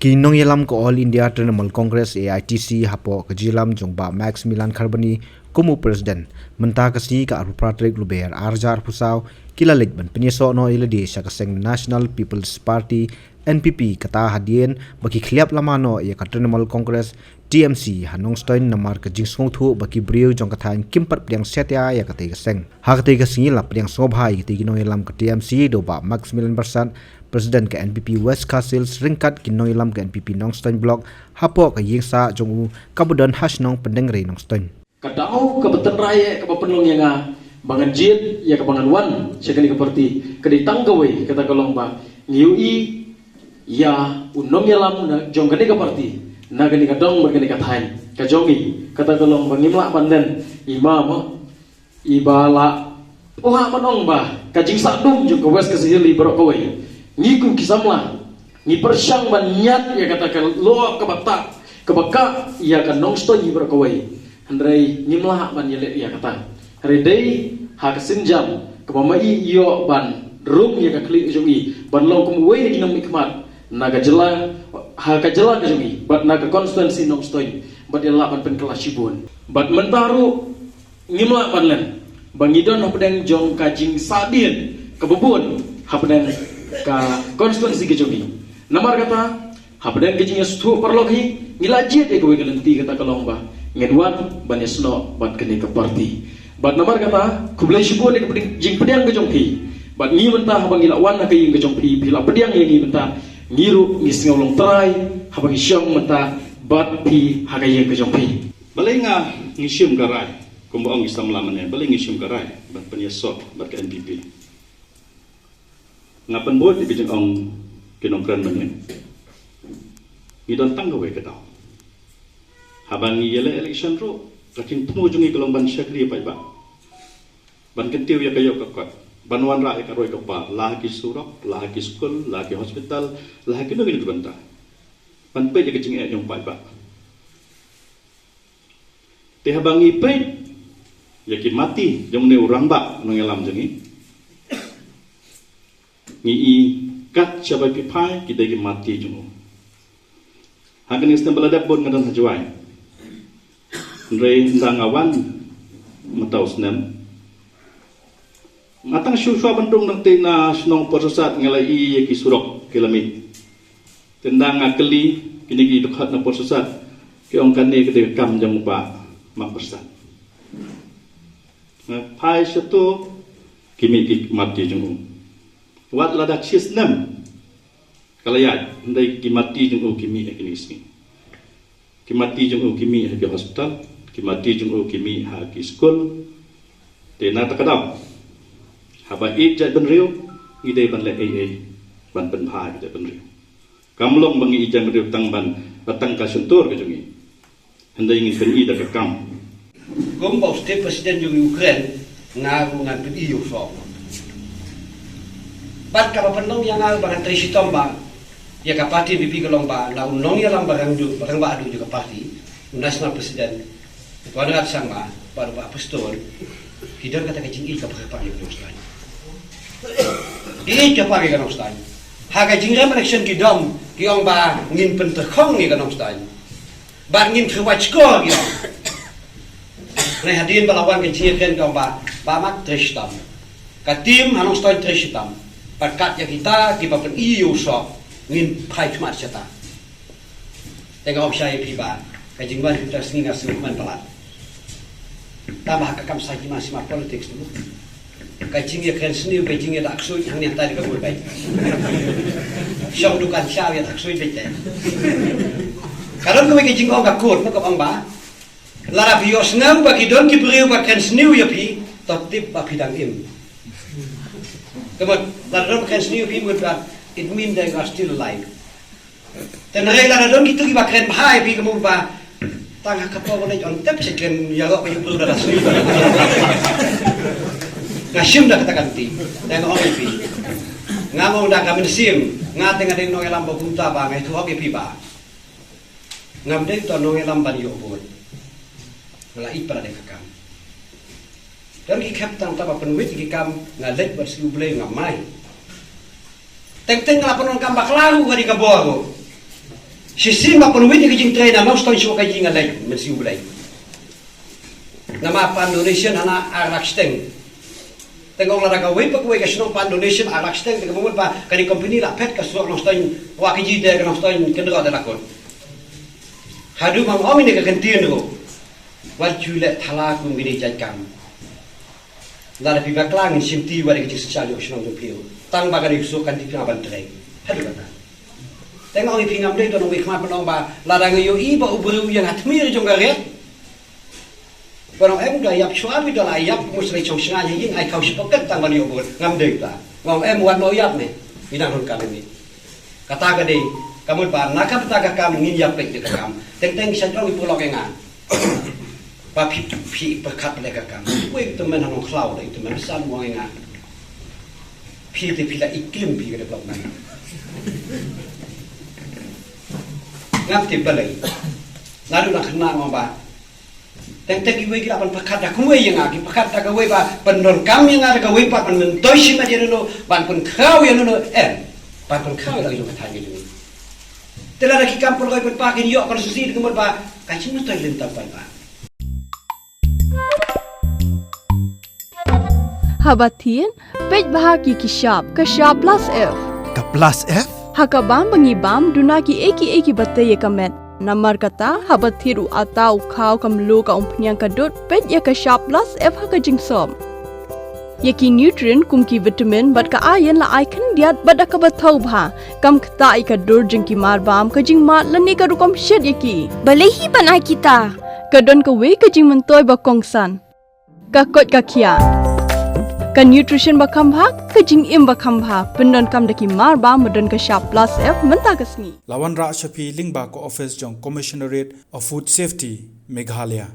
Kinong yelam ko All India Trinamool Congress AITC hapo kajilam jongba Max Milan Kharbani kumu president menta kasi ka Arupratrik Luber Arjar Pusaw kilalik ban penyeso no iladi sa kaseng National People's Party NPP kata hadien bagi kliap lamano ya ka Trinamool Congress TMC hanong stoin namar ka jingsong thu bagi briu jong kathain kimpat priang setia ya kate kaseng ha kate kasingi la priang sobhai kate kinong yelam ka TMC do ba Max Milan Barsat Presiden ke NPP West Castle ringkat kinoilam ke NPP Nongstoin Block hapo ke yingsa jongu kabudan hash nong pendengre Nongstoin. Kadau ke beten raya ke penung yang bangan jit ya ke bangan wan sekali keperti ke ditang gawe kata kolong ba ngiui ya unong yalam jong kene keperti na gani kadong bergani kathain ka jongi kata kolong bangimla panden imam ibala oha manong ba kajing sadum jong ke West Castle berok gawe ngikum kisamlah ni persyang banyat ya katakan lo ke baka ya kan nongsto ni berkawai handrai ngimlah ban yele ya kata redai ha kesenjam ke mamai yo ban rum ya ka klik jungi ban lo kum we ni nang mikmat naga jela ha ka jela ka jungi bat naga konstituensi nongsto bat yela ban pen kelas sibun bat mentaru ngimlah ban len bangidon pedang jong kajing sadin kebubun ha pedang ka konstituensi kejongi namar kata habdan kejingnya stu perlogi ngilajit e kowe gelenti kata kalomba ngedwan banesno bat kene ke parti bat namar kata kublai shibun ke jing pedang kejongki bat ngi mentah habang ilawan na kaying kejongki bila pedang ngi mentah ngiru ngi singolong terai habang isyong mentah bat pi hagayeng kejongki balenga ngisium garai kumbaong isam lamane baleng ngisium garai bat penyesok bat ke NPP ngapan buat di bijeng ong kinongkran mana ngidon tanggawe kedau habang yele election ro lakin temu jungi kelomban syakri pa ba ban kentiu ya kayo kakot banwan ra ka roi ka pa lagi surok lagi skul lagi hospital lagi no gini banta ban pe je kecing nyong pa ba te habang ipe ya ki mati jong ne urang ba ngelam jengi ngi kat siapa pipai kita gi mati jumu hakan istem beladap bon ngadan hajuai ndre ndang awan matau snem matang syuswa bendung nang tina snong persesat ngalai ki surok kilami tendang akeli kini gi dekat na persesat ki ongkan ni ke kam jam ba mak persat pai satu kimi ki mati jumu wat lada cis nem kalayat ndai kimati jung kimi eknisni kimati jung kimi ha hospital kimati jung kimi ha ki school te na takadam haba it jat benriu ngidai ban le ai ban pen pha jat benriu kamlong bangi ijam riu tang ban batang ka suntur ke jungi ndai ngi pen i da ka kam gombo state president jung Ukraine ngaru ngan pen EU so bat ka penong yang al barang trisi tomba ya ka parti BP kelomba la unong ya lam barang ba adu juga parti national president pada sanga baru ba apostol hidar kata kecing ka parti nostan i ka parti nostan ha ka jingre election ki dom ki ong ba ngin pen terkhong ni ka nostan ba ngin khwat score ki ne hadin balawan ke jingre ka ba mak trisi tom ka tim hanong stoin trisi tom pakat ya kita di papan EU so ngin pai cuma cerita tengok saya piba kajingwan kita singa suman pelat tambah kakam saji masih mak politik dulu kajing ya kan seni kajing ya tak sui yang ni tadi kabul baik syong dukan syau ya tak sui bete kalau kau kajing kau gakur nak kau ba lara bios ngam bagi don ki beriu bakan seni ya pi totip bapidang im kemudian lalu bukan senior people it mean they are still alive. Dan rela lalu kita kita keren bahaya pi kemudian bah tangga kapal boleh on tap sekian ya kok perlu dah rasui. Ngasim dah katakan ti, dan orang pi ngamong dah kami sim ngateng ada nong elam bagunta bah ngai tuh pi bah ngam deh tu nong elam ban yo bot. Ngelak ipar ada kakam. Dan ki kapten taba penuit ki kam ngalet bersiu blay ngamai teng-teng ngalapan on kam baklahu kadi kaboro Sisi ma penuhi ke jing train na stone show ka jing alai mesti ulai. Nama pan donation hana arak steng. Tengok lara ka wei pak wei ka sino pan donation arak steng ke mo pa ka di company la pet ka so no stone wa ka ji de ka no stone ke dra da lakon. Hadu mang om ini ka kentien ro. Wal chule thala ku ngini jai kam. Lara pi baklang simti wa ke sosial yo sino do pio. Tang ba ka di so kan di pina ban trek. Hadu ka. Tengok ni pingam dia tu nunggu ikhmat penong ba ladang yo iba ubru yang atmir jong garet. Barang dah yap suami dah lah yap musri chong sengaja yin ai kau sepakat tang bani ubur ngam dei ta. Ngam buat no yap ni. Bidang hun kami ni. Kata ka dei kamu ba nakap ta ka kam ngin yap pek de kam. Teng kisan tong ipulok engan. Ba pi pekat le ka kam. Wei temen hanong klau dei temen san mo engan. Pi la iklim pi ke blok nai. Ngapti balai lalu nak kena ngomba teng iwe kira pan pakat dak kuwe yang aki pakat dak kuwe ba pendon kami yang ada kuwe pa pan mentoi si ma dia no ban pun kau yang no ban pun kau lagi no kata gitu telah lagi kampur kau pun pakin yo kalau susi kemudian ba kacing mentoi lentap ba Habatin pej bahagi kishap kashap plus F Ka plus F? Hakabam bangibam dunaki eki bataya kamet. Namar kata habat thiru atau kau kamlu ka umpnyang kadut pet ya ka sharp plus F haka jingsom. Yaki nutrient kumki vitamin bat ka ayan la icon diat bat ka bathau bha kam kta ka dur jingki marbam ka jing mat lani ka rukom shed yaki. Balehi banai kita. Kadon ka we ka jing mentoy ba kongsan. Ka kot ka kia. Ka nutrition ba khambha ka jing im ba khambha pendon kam daki mar ba modon ka sharp plus F menta kasni Lawan Ra Shafi Lingba ko office jong Commissionerate of Food Safety Meghalaya.